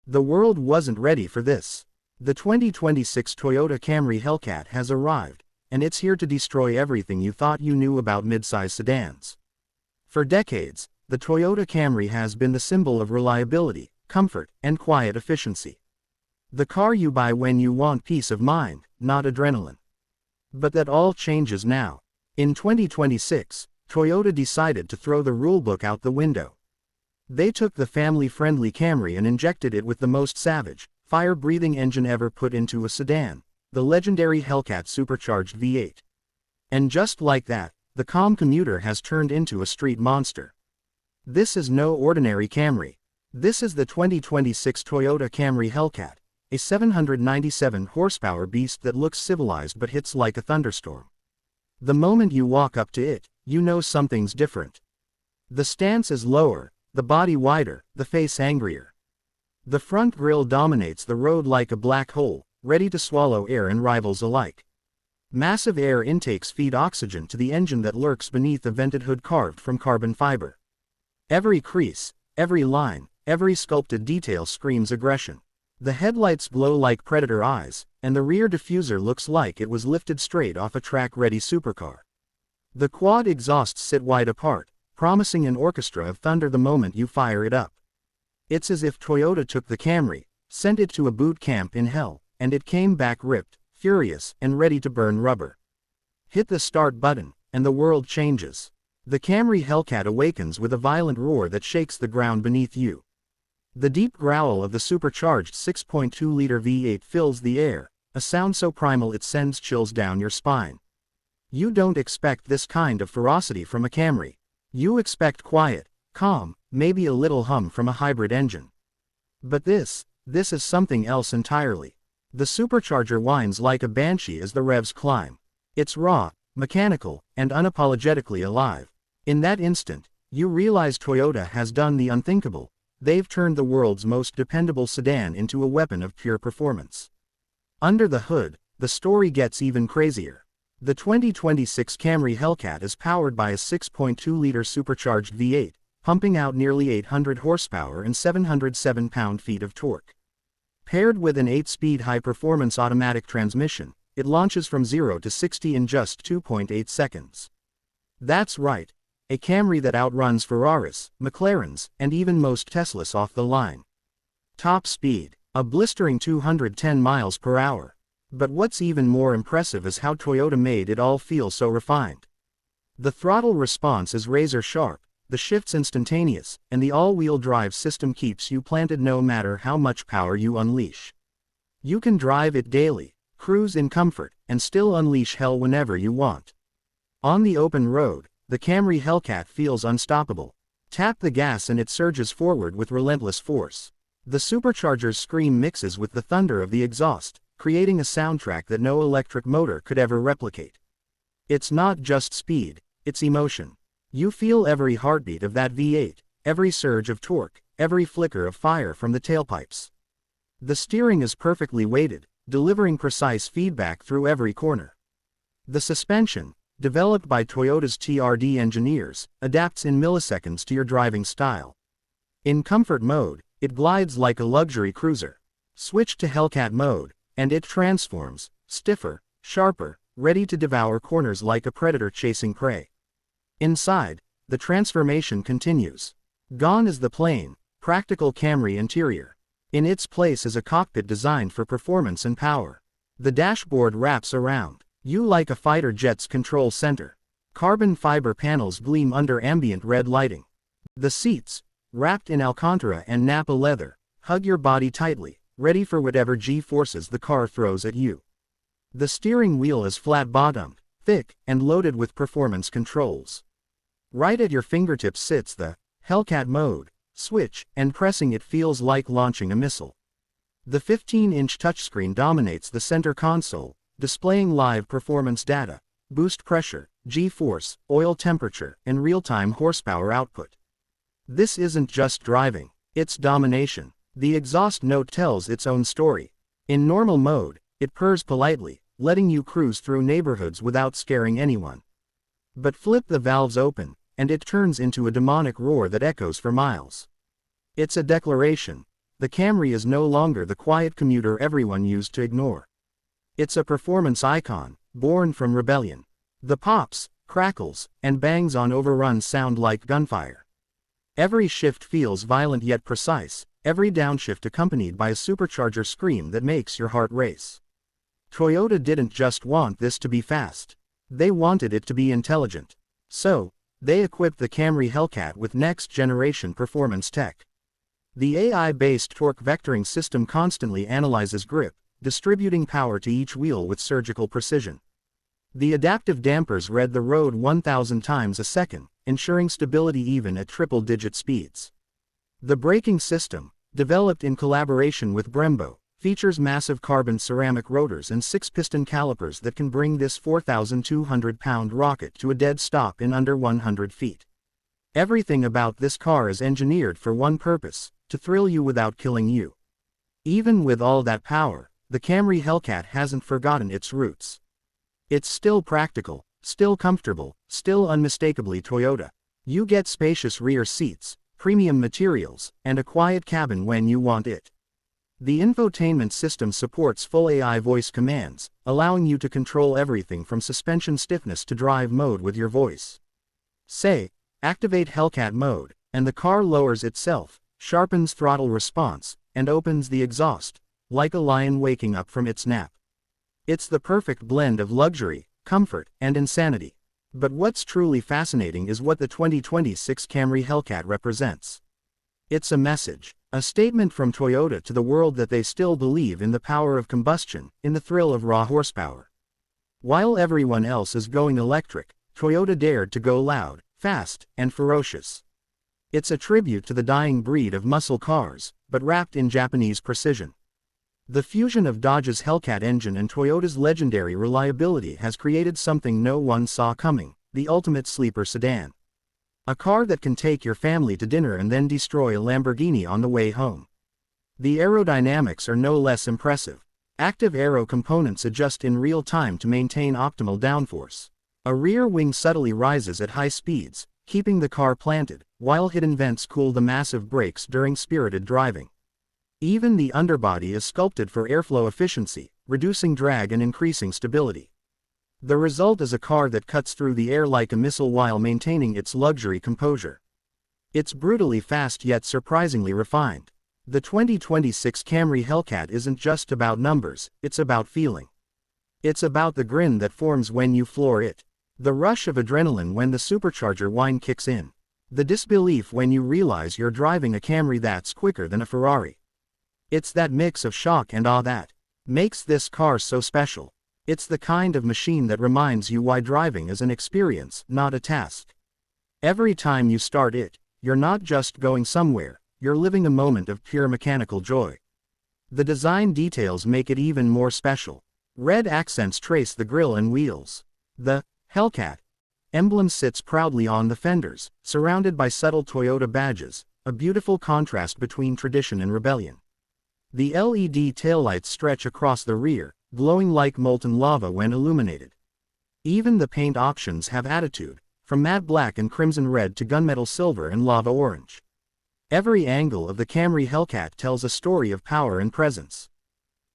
The world wasn't ready for this. The 2026 Toyota Camry Hellcat has arrived, and it's here to destroy everything you thought you knew about midsize sedans. For decades, the Toyota Camry has been the symbol of reliability, comfort, and quiet efficiency. The car you buy when you want peace of mind, not adrenaline. But that all changes now. In 2026, Toyota decided to throw the rulebook out the window. They took the family-friendly Camry and injected it with the most savage, fire-breathing engine ever put into a sedan, the legendary Hellcat supercharged V8. And just like that, the calm commuter has turned into a street monster. This is no ordinary Camry. This is the 2026 Toyota Camry Hellcat, a 797 horsepower beast that looks civilized but hits like a thunderstorm. The moment you walk up to it, you know something's different. The stance is lower, the body wider, the face angrier. The front grille dominates the road like a black hole, ready to swallow air and rivals alike. Massive air intakes feed oxygen to the engine that lurks beneath a vented hood carved from carbon fiber. Every crease, every line, every sculpted detail screams aggression. The headlights glow like predator eyes, and the rear diffuser looks like it was lifted straight off a track-ready supercar. The quad exhausts sit wide apart, promising an orchestra of thunder the moment you fire it up. It's as if Toyota took the Camry, sent it to a boot camp in hell, and it came back ripped, furious, and ready to burn rubber. Hit the start button, and the world changes. The Camry Hellcat awakens with a violent roar that shakes the ground beneath you. The deep growl of the supercharged 6.2-liter V8 fills the air, a sound so primal it sends chills down your spine. You don't expect this kind of ferocity from a Camry. You expect quiet, calm, maybe a little hum from a hybrid engine. But this is something else entirely. The supercharger whines like a banshee as the revs climb. It's raw, mechanical, and unapologetically alive. In that instant, you realize Toyota has done the unthinkable. They've turned the world's most dependable sedan into a weapon of pure performance. Under the hood, the story gets even crazier. The 2026 Camry Hellcat is powered by a 6.2-liter supercharged V8, pumping out nearly 800 horsepower and 707 pound-feet of torque. Paired with an 8-speed high-performance automatic transmission, it launches from 0 to 60 in just 2.8 seconds. That's right. A Camry that outruns Ferraris, McLarens, and even most Teslas off the line. Top speed, a blistering 210 miles per hour. But what's even more impressive is how Toyota made it all feel so refined. The throttle response is razor sharp, the shifts instantaneous, and the all-wheel drive system keeps you planted no matter how much power you unleash. You can drive it daily, cruise in comfort, and still unleash hell whenever you want. On the open road, the Camry Hellcat feels unstoppable. Tap the gas and it surges forward with relentless force. The supercharger's scream mixes with the thunder of the exhaust, creating a soundtrack that no electric motor could ever replicate. It's not just speed, it's emotion. You feel every heartbeat of that V8, every surge of torque, every flicker of fire from the tailpipes. The steering is perfectly weighted, delivering precise feedback through every corner. The suspension, developed by Toyota's TRD engineers, adapts in milliseconds to your driving style. In comfort mode, it glides like a luxury cruiser. Switch to Hellcat mode, and it transforms, stiffer, sharper, ready to devour corners like a predator chasing prey. Inside, the transformation continues. Gone is the plain, practical Camry interior. In its place is a cockpit designed for performance and power. The dashboard wraps around you like a fighter jet's control center. Carbon fiber panels gleam under ambient red lighting. The seats, wrapped in Alcantara and Napa leather, hug your body tightly, ready for whatever G-forces the car throws at you. The steering wheel is flat-bottomed, thick, and loaded with performance controls. Right at your fingertips sits the Hellcat mode switch, and pressing it feels like launching a missile. The 15-inch touchscreen dominates the center console, displaying live performance data, boost pressure, G-force, oil temperature, and real-time horsepower output. This isn't just driving, it's domination. The exhaust note tells its own story. In normal mode, it purrs politely, letting you cruise through neighborhoods without scaring anyone. But flip the valves open, and it turns into a demonic roar that echoes for miles. It's a declaration. the Camry is no longer the quiet commuter everyone used to ignore. It's a performance icon, born from rebellion. The pops, crackles, and bangs on overruns sound like gunfire. Every shift feels violent yet precise, every downshift accompanied by a supercharger scream that makes your heart race. Toyota didn't just want this to be fast. They wanted it to be intelligent. So, they equipped the Camry Hellcat with next-generation performance tech. The AI-based torque vectoring system constantly analyzes grip, distributing power to each wheel with surgical precision. The adaptive dampers read the road 1,000 times a second, ensuring stability even at triple-digit speeds. The braking system, developed in collaboration with Brembo, features massive carbon ceramic rotors and 6-piston calipers that can bring this 4,200-pound rocket to a dead stop in under 100 feet. Everything about this car is engineered for one purpose: to thrill you without killing you. Even with all that power, the Camry Hellcat hasn't forgotten its roots. It's still practical, still comfortable, still unmistakably Toyota. You get spacious rear seats, premium materials, and a quiet cabin when you want it. The infotainment system supports full AI voice commands, allowing you to control everything from suspension stiffness to drive mode with your voice. Say, activate Hellcat mode, and the car lowers itself, sharpens throttle response, and opens the exhaust, like a lion waking up from its nap. It's the perfect blend of luxury, comfort, and insanity. But what's truly fascinating is what the 2026 Camry Hellcat represents. It's a message, a statement from Toyota to the world that they still believe in the power of combustion, in the thrill of raw horsepower. While everyone else is going electric, Toyota dared to go loud, fast, and ferocious. It's a tribute to the dying breed of muscle cars, but wrapped in Japanese precision. The fusion of Dodge's Hellcat engine and Toyota's legendary reliability has created something no one saw coming: the ultimate sleeper sedan. A car that can take your family to dinner and then destroy a Lamborghini on the way home. The aerodynamics are no less impressive. Active aero components adjust in real time to maintain optimal downforce. A rear wing subtly rises at high speeds, keeping the car planted, while hidden vents cool the massive brakes during spirited driving. Even the underbody is sculpted for airflow efficiency, reducing drag and increasing stability. The result is a car that cuts through the air like a missile while maintaining its luxury composure. It's brutally fast yet surprisingly refined. The 2026 Camry Hellcat isn't just about numbers, it's about feeling. It's about the grin that forms when you floor it. The rush of adrenaline when the supercharger whine kicks in. The disbelief when you realize you're driving a Camry that's quicker than a Ferrari. It's that mix of shock and awe that makes this car so special. It's the kind of machine that reminds you why driving is an experience, not a task. Every time you start it, you're not just going somewhere, you're living a moment of pure mechanical joy. The design details make it even more special. Red accents trace the grille and wheels. The Hellcat emblem sits proudly on the fenders, surrounded by subtle Toyota badges, a beautiful contrast between tradition and rebellion. The LED taillights stretch across the rear, glowing like molten lava when illuminated. Even the paint options have attitude, from matte black and crimson red to gunmetal silver and lava orange. Every angle of the Camry Hellcat tells a story of power and presence.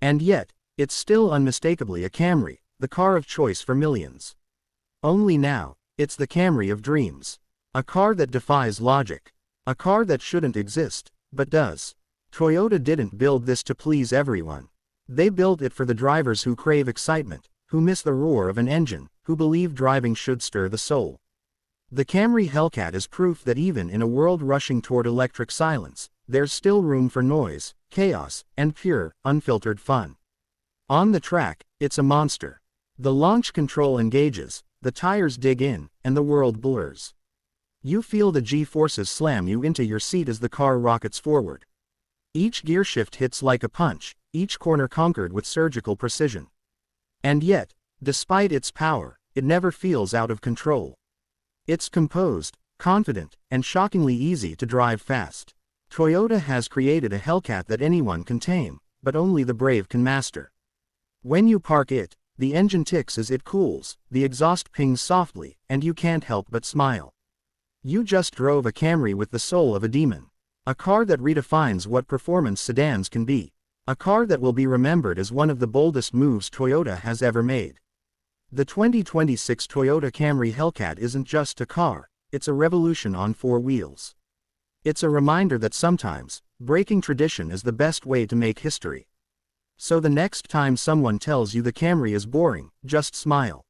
And yet, it's still unmistakably a Camry, the car of choice for millions. Only now, it's the Camry of dreams. A car that defies logic. A car that shouldn't exist, but does. Toyota didn't build this to please everyone. They built it for the drivers who crave excitement, who miss the roar of an engine, who believe driving should stir the soul. The Camry Hellcat is proof that even in a world rushing toward electric silence, there's still room for noise, chaos, and pure, unfiltered fun. On the track, it's a monster. The launch control engages, the tires dig in, and the world blurs. You feel the G-forces slam you into your seat as the car rockets forward. Each gear shift hits like a punch, each corner conquered with surgical precision. And yet, despite its power, it never feels out of control. It's composed, confident, and shockingly easy to drive fast. Toyota has created a Hellcat that anyone can tame, but only the brave can master. When you park it, the engine ticks as it cools, the exhaust pings softly, and you can't help but smile. You just drove a Camry with the soul of a demon. A car that redefines what performance sedans can be. A car that will be remembered as one of the boldest moves Toyota has ever made. The 2026 Toyota Camry Hellcat isn't just a car, it's a revolution on four wheels. It's a reminder that sometimes, breaking tradition is the best way to make history. So the next time someone tells you the Camry is boring, just smile.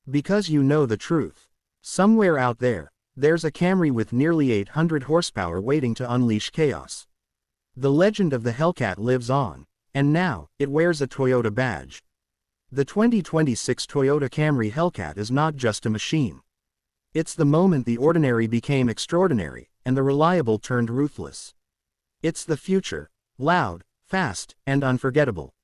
Because you know the truth. Somewhere out there, there's a Camry with nearly 800 horsepower waiting to unleash chaos. The legend of the Hellcat lives on, and now, it wears a Toyota badge. The 2026 Toyota Camry Hellcat is not just a machine. It's the moment the ordinary became extraordinary, and the reliable turned ruthless. It's the future, loud, fast, and unforgettable.